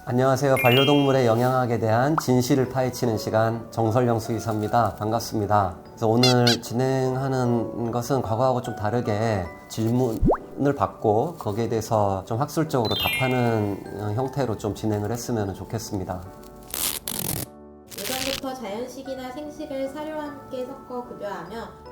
안녕하세요. 반려동물의 영양학에 대한 진실을 파헤치는 시간, 정설영 수의사입니다. 반갑습니다. 그래서 오늘 진행하는 것은 과거하고 좀 다르게 질문을 받고 거기에 대해서 좀 학술적으로 답하는 형태로 좀 진행을 했으면 좋겠습니다. 예전부터 자연식이나 생식을 사료와 함께 섞어 급여하며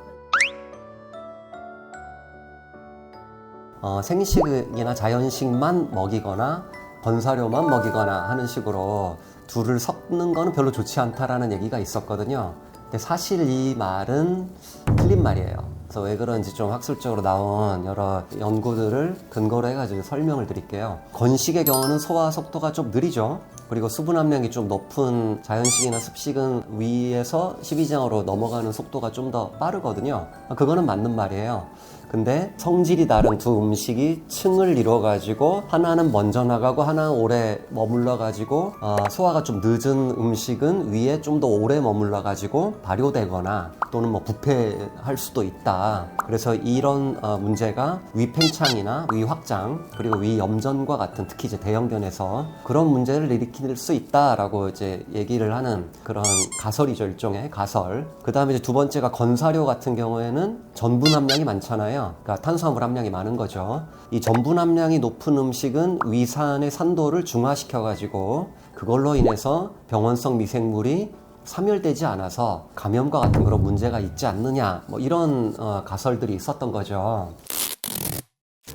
생식이나 자연식만 먹이거나 건사료만 먹이거나 하는 식으로 둘을 섞는 거는 별로 좋지 않다라는 얘기가 있었거든요. 근데 사실 이 말은 틀린 말이에요. 그래서 왜 그런지 좀 학술적으로 나온 여러 연구들을 근거로 해가지고 설명을 드릴게요. 건식의 경우는 소화 속도가 좀 느리죠. 그리고 수분 함량이 좀 높은 자연식이나 습식은 위에서 십이장으로 넘어가는 속도가 좀 더 빠르거든요. 그거는 맞는 말이에요. 근데 성질이 다른 두 음식이 층을 이루어가지고 하나는 먼저 나가고 하나는 오래 머물러가지고 소화가 좀 늦은 음식은 위에 좀 더 오래 머물러가지고 발효되거나 또는 뭐 부패할 수도 있다. 그래서 이런 문제가 위 팽창이나 위 확장 그리고 위 염전과 같은 특히 이제 대형견에서 그런 문제를 일으킬 수 있다라고 이제 얘기를 하는 그런 가설이죠. 일종의 가설. 그 다음에 이제 두 번째가 건사료 같은 경우에는 전분 함량이 많잖아요. 그러니까 탄수화물 함량이 많은 거죠. 이 전분 함량이 높은 음식은 위산의 산도를 중화시켜 가지고 그걸로 인해서 병원성 미생물이 사멸되지 않아서 감염과 같은 그런 문제가 있지 않느냐, 뭐 이런 가설들이 있었던 거죠.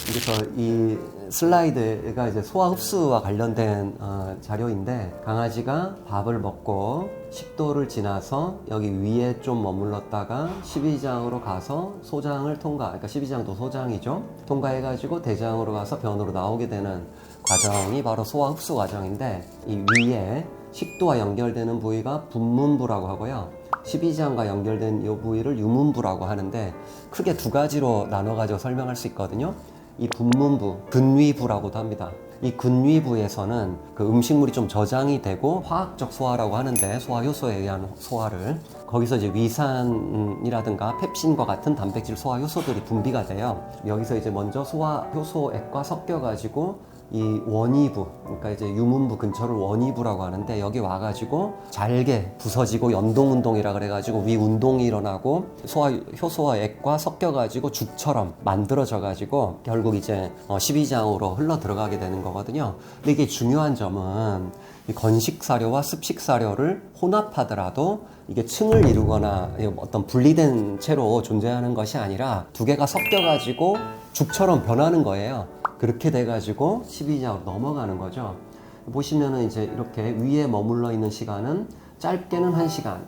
그래서 이 슬라이드가 이제 소화 흡수와 관련된 자료인데, 강아지가 밥을 먹고 식도를 지나서 여기 위에 좀 머물렀다가 십이장으로 가서 소장을 통과, 그러니까 십이장도 소장이죠. 통과해가지고 대장으로 가서 변으로 나오게 되는 과정이 바로 소화 흡수 과정인데, 이 위에 식도와 연결되는 부위가 분문부라고 하고요. 십이장과 연결된 이 부위를 유문부라고 하는데, 크게 두 가지로 나눠가지고 설명할 수 있거든요. 이 분문부, 근위부라고도 합니다. 이 근위부에서는 그 음식물이 좀 저장이 되고 화학적 소화라고 하는데, 소화 효소에 의한 소화를, 거기서 이제 위산이라든가 펩신과 같은 단백질 소화 효소들이 분비가 돼요. 여기서 이제 먼저 소화 효소액과 섞여가지고 이 원위부, 그러니까 이제 유문부 근처를 원위부라고 하는데, 여기 와가지고 잘게 부서지고 연동운동이라 그래가지고 위 운동이 일어나고 소화 효소와 액과 섞여가지고 죽처럼 만들어져가지고 결국 이제 십이장으로 흘러 들어가게 되는 거거든요. 근데 이게 중요한 점은 이 건식사료와 습식사료를 혼합하더라도 이게 층을 이루거나 어떤 분리된 채로 존재하는 것이 아니라 두 개가 섞여가지고 죽처럼 변하는 거예요. 그렇게 돼가지고 십이장으로 넘어가는 거죠. 보시면은 이제 이렇게 위에 머물러 있는 시간은 짧게는 1시간.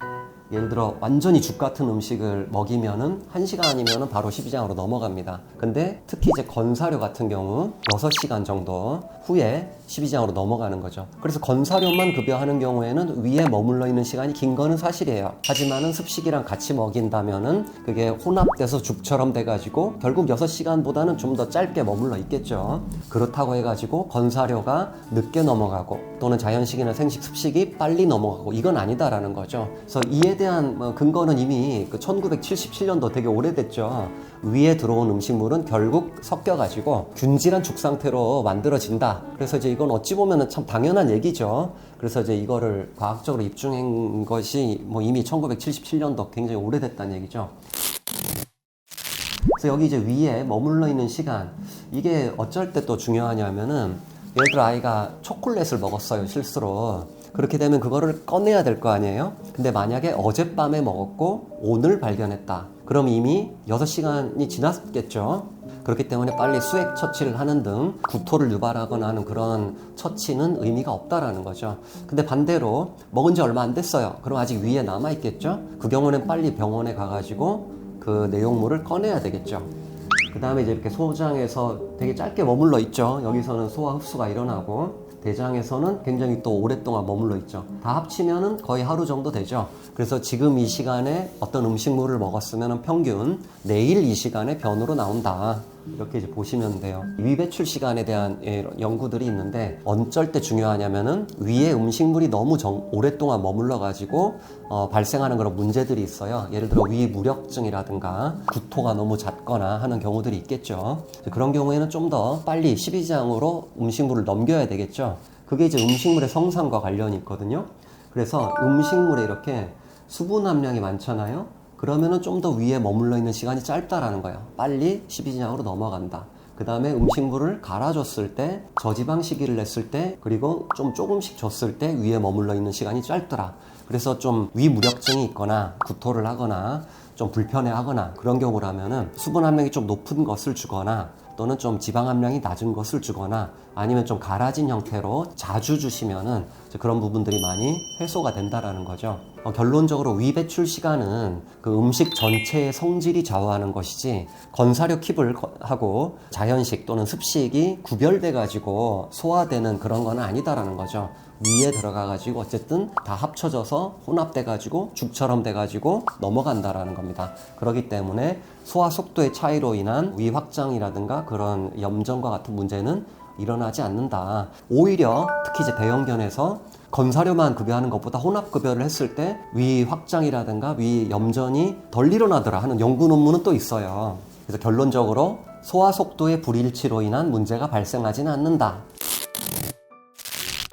예를 들어 완전히 죽 같은 음식을 먹이면은 1시간이면은 바로 십이장으로 넘어갑니다. 근데 특히 이제 건사료 같은 경우 6시간 정도 후에 십이장으로 넘어가는 거죠. 그래서 건사료만 급여하는 경우에는 위에 머물러 있는 시간이 긴 거는 사실이에요. 하지만은 습식이랑 같이 먹인다면은 그게 혼합돼서 죽처럼 돼가지고 결국 6시간보다는 좀 더 짧게 머물러 있겠죠. 그렇다고 해가지고 건사료가 늦게 넘어가고 또는 자연식이나 생식, 습식이 빨리 넘어가고 이건 아니다라는 거죠. 그래서 이에 대한 근거는 이미 1977년도 되게 오래됐죠. 위에 들어온 음식물은 결국 섞여가지고 균질한 죽 상태로 만들어진다. 그래서 이제 이건 어찌 보면 참 당연한 얘기죠. 그래서 이제 이거를 과학적으로 입증한 것이 이미 1977년도 굉장히 오래됐다는 얘기죠. 그래서 여기 이제 위에 머물러 있는 시간, 이게 어쩔 때 또 중요하냐면은, 예를 들어 아이가 초콜릿을 먹었어요, 실수로. 그렇게 되면 그거를 꺼내야 될 거 아니에요? 근데 만약에 어젯밤에 먹었고 오늘 발견했다. 그럼 이미 6시간이 지났겠죠. 그렇기 때문에 빨리 수액 처치를 하는 등 구토를 유발하거나 하는 그런 처치는 의미가 없다라는 거죠. 근데 반대로 먹은 지 얼마 안 됐어요. 그럼 아직 위에 남아있겠죠. 그 경우는 빨리 병원에 가가지고 그 내용물을 꺼내야 되겠죠. 그 다음에 이제 이렇게 소장에서 되게 짧게 머물러 있죠. 여기서는 소화 흡수가 일어나고, 대장에서는 굉장히 또 오랫동안 머물러 있죠. 다 합치면은 거의 하루 정도 되죠. 그래서 지금 이 시간에 어떤 음식물을 먹었으면 평균 내일 이 시간에 변으로 나온다. 이렇게 이제 보시면 돼요. 위배출 시간에 대한 연구들이 있는데 어쩔 때 중요하냐면은 위에 음식물이 너무 오랫동안 머물러 가지고 발생하는 그런 문제들이 있어요. 예를 들어 위 무력증이라든가 구토가 너무 잦거나 하는 경우들이 있겠죠. 그런 경우에는 좀 더 빨리 십이지장으로 음식물을 넘겨야 되겠죠. 그게 이제 음식물의 성상과 관련이 있거든요. 그래서 음식물에 이렇게 수분 함량이 많잖아요. 그러면은 좀 더 위에 머물러 있는 시간이 짧다라는 거예요. 빨리 십이지장으로 넘어간다. 그 다음에 음식물을 갈아줬을 때, 저지방 식이를 냈을 때, 그리고 좀 조금씩 줬을 때 위에 머물러 있는 시간이 짧더라. 그래서 좀 위무력증이 있거나 구토를 하거나 좀 불편해하거나 그런 경우라면은 수분 함량이 좀 높은 것을 주거나 또는 좀 지방 함량이 낮은 것을 주거나 아니면 좀 갈아진 형태로 자주 주시면은 그런 부분들이 많이 해소가 된다라는 거죠. 결론적으로 위 배출 시간은 그 음식 전체의 성질이 좌우하는 것이지 건사료 킵을 자연식 또는 습식이 구별돼 가지고 소화되는 그런 건 아니다라는 거죠. 위에 들어가 가지고 어쨌든 다 합쳐져서 혼합돼 가지고 죽처럼 돼 가지고 넘어간다라는 겁니다. 그렇기 때문에 소화 속도의 차이로 인한 위 확장이라든가 그런 염전과 같은 문제는 일어나지 않는다. 오히려 특히 이제 대형견에서 건사료만 급여하는 것보다 혼합 급여를 했을 때 위 확장이라든가 위 염전이 덜 일어나더라 하는 연구 논문은 또 있어요. 그래서 결론적으로 소화 속도의 불일치로 인한 문제가 발생하지는 않는다.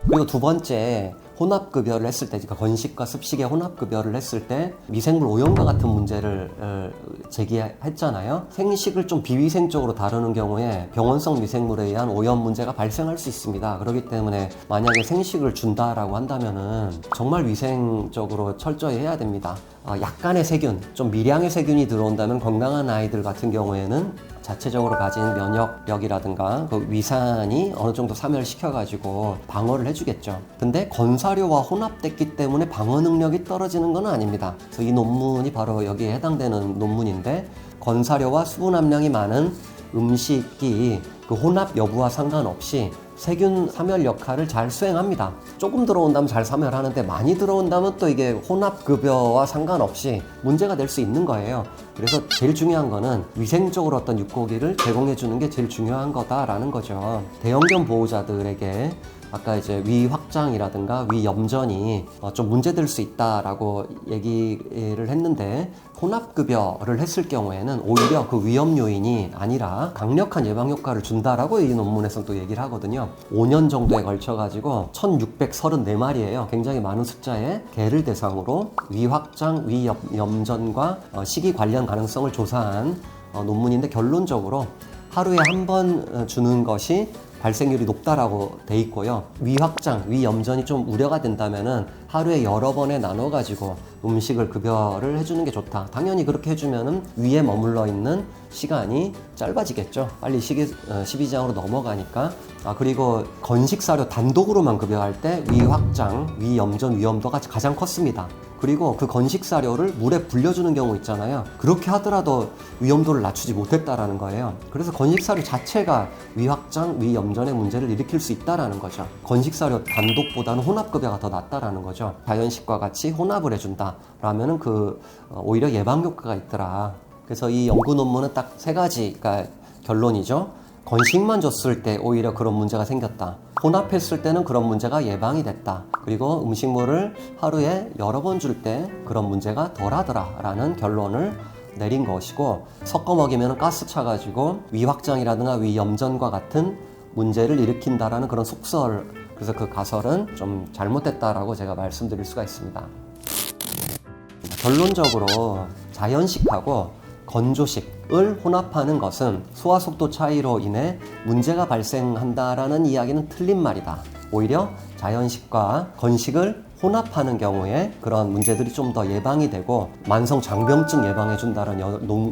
그리고 두 번째, 혼합급여를 했을 때, 그러니까 건식과 습식의 혼합급여를 했을 때 미생물 오염과 같은 문제를 제기했잖아요. 생식을 좀 비위생적으로 다루는 경우에 병원성 미생물에 의한 오염 문제가 발생할 수 있습니다. 그렇기 때문에 만약에 생식을 준다라고 한다면은 정말 위생적으로 철저히 해야 됩니다. 약간의 세균, 좀 미량의 세균이 들어온다면 건강한 아이들 같은 경우에는 자체적으로 가진 면역력이라든가 그 위산이 어느 정도 사멸시켜가지고 방어를 해주겠죠. 근데 건사료와 혼합됐기 때문에 방어 능력이 떨어지는 건 아닙니다. 그래서 이 논문이 바로 여기에 해당되는 논문인데 건사료와 수분 함량이 많은 음식이 그 혼합 여부와 상관없이 세균 사멸 역할을 잘 수행합니다. 조금 들어온다면 잘 사멸하는데 많이 들어온다면 또 이게 혼합급여와 상관없이 문제가 될 수 있는 거예요. 그래서 제일 중요한 거는 위생적으로 어떤 육고기를 제공해 주는 게 제일 중요한 거다라는 거죠. 대형견 보호자들에게 아까 이제 위 확장이라든가 위 염전이 좀 문제될 수 있다라고 얘기를 했는데 혼합급여를 했을 경우에는 오히려 그 위험 요인이 아니라 강력한 예방 효과를 준다라고 이 논문에서는 또 얘기를 하거든요. 5년 정도에 걸쳐 가지고 1634마리예요. 굉장히 많은 숫자의 개를 대상으로 위 확장, 위 염전과 식이 관련 가능성을 조사한 논문인데 결론적으로 하루에 한 번 주는 것이 발생률이 높다라고 돼 있고요. 위 확장, 위 염전이 좀 우려가 된다면은 하루에 여러 번에 나눠 가지고 음식을 급여를 해주는 게 좋다. 당연히 그렇게 해주면은 위에 머물러 있는 시간이 짧아지겠죠. 빨리 십이지장으로 넘어가니까. 그리고 건식 사료 단독으로만 급여할 때 위 확장, 위 염전 위험도가 가장 컸습니다. 그리고 그 건식 사료를 물에 불려주는 경우 있잖아요. 그렇게 하더라도 위험도를 낮추지 못했다라는 거예요. 그래서 건식 사료 자체가 위 확장, 위 염전의 문제를 일으킬 수 있다라는 거죠. 건식 사료 단독보다는 혼합 급여가 더 낫다라는 거죠. 자연식과 같이 혼합을 해준다. 라면은 오히려 예방 효과가 있더라. 그래서 이 연구 논문은 딱 세 가지가 결론이죠. 건식만 줬을 때 오히려 그런 문제가 생겼다. 혼합했을 때는 그런 문제가 예방이 됐다. 그리고 음식물을 하루에 여러 번 줄 때 그런 문제가 덜하더라 라는 결론을 내린 것이고, 섞어 먹이면 가스 차가지고 위 확장이라든가 위 염전과 같은 문제를 일으킨다라는 그런 속설, 그래서 그 가설은 좀 잘못됐다라고 제가 말씀드릴 수가 있습니다. 결론적으로 자연식하고 건조식을 혼합하는 것은 소화 속도 차이로 인해 문제가 발생한다라는 이야기는 틀린 말이다. 오히려 자연식과 건식을 혼합하는 경우에 그런 문제들이 좀 더 예방이 되고 만성 장병증 예방해준다는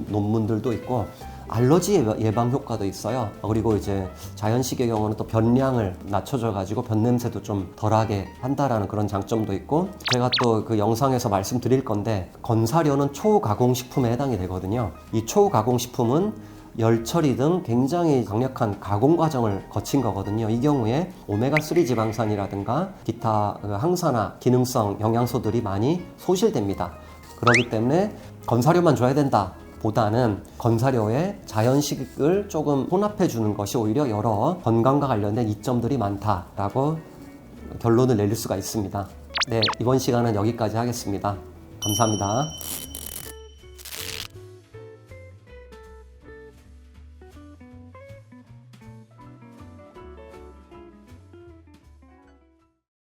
논문들도 있고 알러지 예방 효과도 있어요. 그리고 이제 자연식의 경우는 또 변량을 낮춰줘 가지고 변냄새도 좀 덜하게 한다라는 그런 장점도 있고, 제가 또 그 영상에서 말씀드릴 건데 건사료는 초가공식품에 해당이 되거든요. 이 초가공식품은 열 처리 등 굉장히 강력한 가공 과정을 거친 거거든요. 이 경우에 오메가3 지방산이라든가 기타 항산화 기능성 영양소들이 많이 소실됩니다. 그렇기 때문에 건사료만 줘야 된다 보다는 건사료에 자연식을 조금 혼합해 주는 것이 오히려 여러 건강과 관련된 이점들이 많다라고 결론을 내릴 수가 있습니다. 네, 이번 시간은 여기까지 하겠습니다. 감사합니다.